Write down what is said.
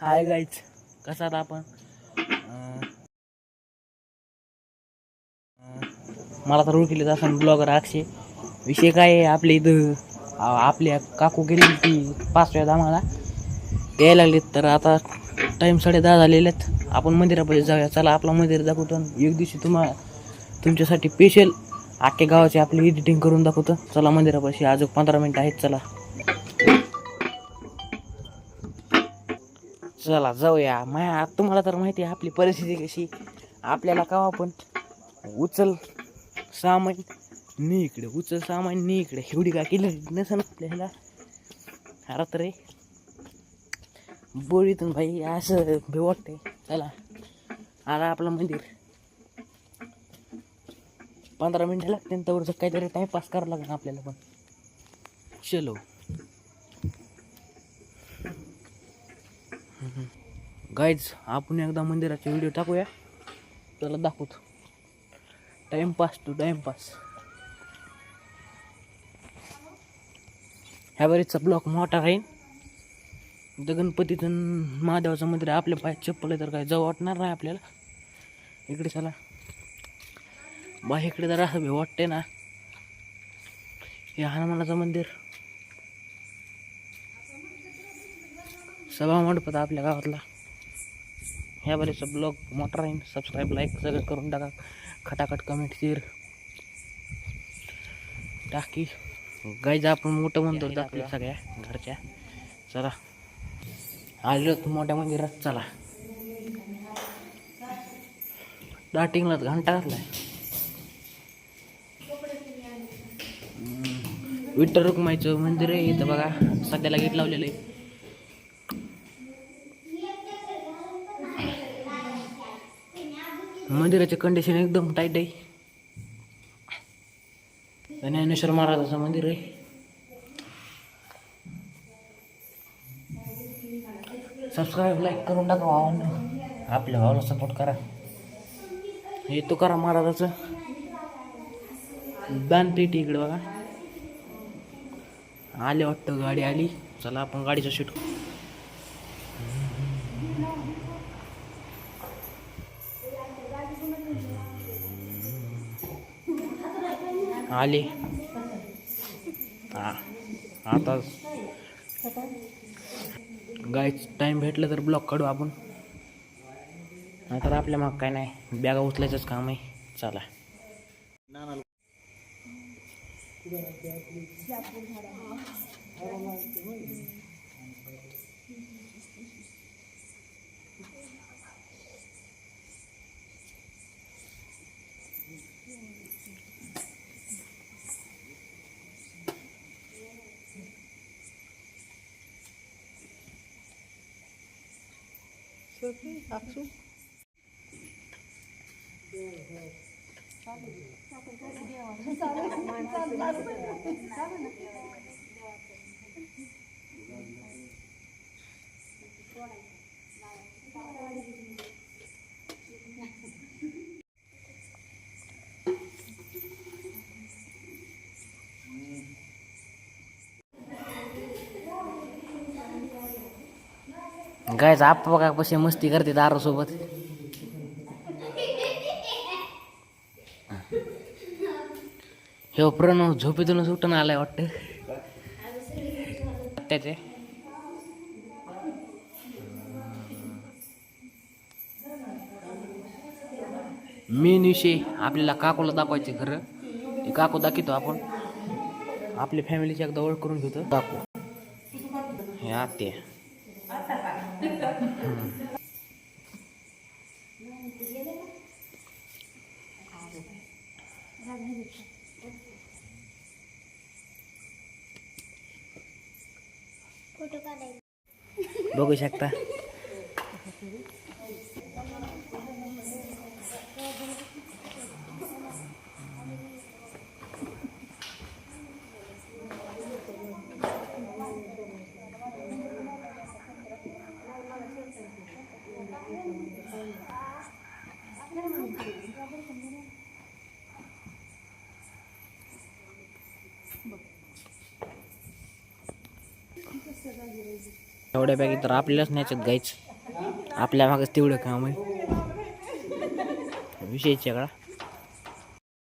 Hi guys, कसा आहात आपण? मला तर ओळखीले असं ब्लॉगर अक्षय. विषय काय आहे, आपल्या इथं आपल्या काकू गेली ती 5व्या धामाला यायला लागलीत. तर आता टाईम 10:30 झालेले आहेत. आपण मंदिरापाशी जाऊया. चला आपला मंदिर दाखवतो. एक दिवशी तुमच्यासाठी स्पेशल अख्ख्या गावाची आपली एडिटिंग करून दाखवतो. चला मंदिरापाशी, अजून 15 मिनिटं आहेत. चला चला जाऊया. तुम्हाला तर माहिती आहे आपली परिस्थिती कशी. आपल्याला कवा पण उचल सामान नी इकडे, उचल सामान नी इकडे, एवढी काय केली नसेल आपल्याला. अरे रे बोळीतून भाई असं भे वाटतंय. चला आता आपलं मंदिर 15 मिनिटं लागते. त्यावर काहीतरी टाइमपास करावं लागेल आपल्याला पण. चलो गाईज, आपण एकदा मंदिराचे व्हिडिओ टाकूया. त्याला दाखवतो. Timepass to timepass. ह्या बरीचचा ब्लॉक मोठा आहे. गणपतीचं महादेवाचं मंदिर आहे. आपल्या पायात चप्पल आहे तर काय जाऊ वाटणार नाही आपल्याला. इकडे चला बा, इकडे जर असं वाटते ना. हे हनुमानाचं मंदिर, सभा मंडपात आपल्या गावातला. ह्या बरेचसा ब्लॉग मोठा राहील. सबस्क्राईब लाईक सगळं करून टाका. खटाखट कमेंट शेअर टाकी. गाईज आपण मोठं म्हणतो दाखवलं सगळ्या घरच्या. चला आलो मोठ्या मंदिरात. चला स्टार्टिंगलाच घंटा घातलाय. विठ्ठल रुक्माईचं मंदिर आहे इथं बघा. सध्याला गेट लावलेलं आहे. मंदिराचे कंडिशन एकदम टाईट आहे. ज्ञानेश्वर महाराजाचं मंदिर आहे. सबस्क्राईब लाईक करून टाका भावांनो. आपल्या भावाला सपोर्ट करा. हे तुकाराम महाराजाचं दानपेटी इकडे बघा. आले वाटतं, गाडी आली. चला आपण गाडीचं शूट आले. आता गाईच टाईम भेटलं तर ब्लॉक काढू आपण. नाहीतर आपल्या मग काय नाही, बॅगा उचलायचंच काम आहे. चला गायच आप बघा कशी मस्ती करते दारासोबत. हे प्रणव झोपेतूनच उठून आलाय वाटतं. त्याचे मेन विषय आपल्याला काकूला दाखवायचे. खरं ते काकू दाखवतो आपण. आपल्या फॅमिलीची एकदा ओळख करून घेतो. काकू हे आत्या. बघू शकता. एवढ्या बॅगी तर आपल्यालाच न्यायच्यात गाईच. आपल्या मागच तेवढं काम आहे विषयच वेगळा.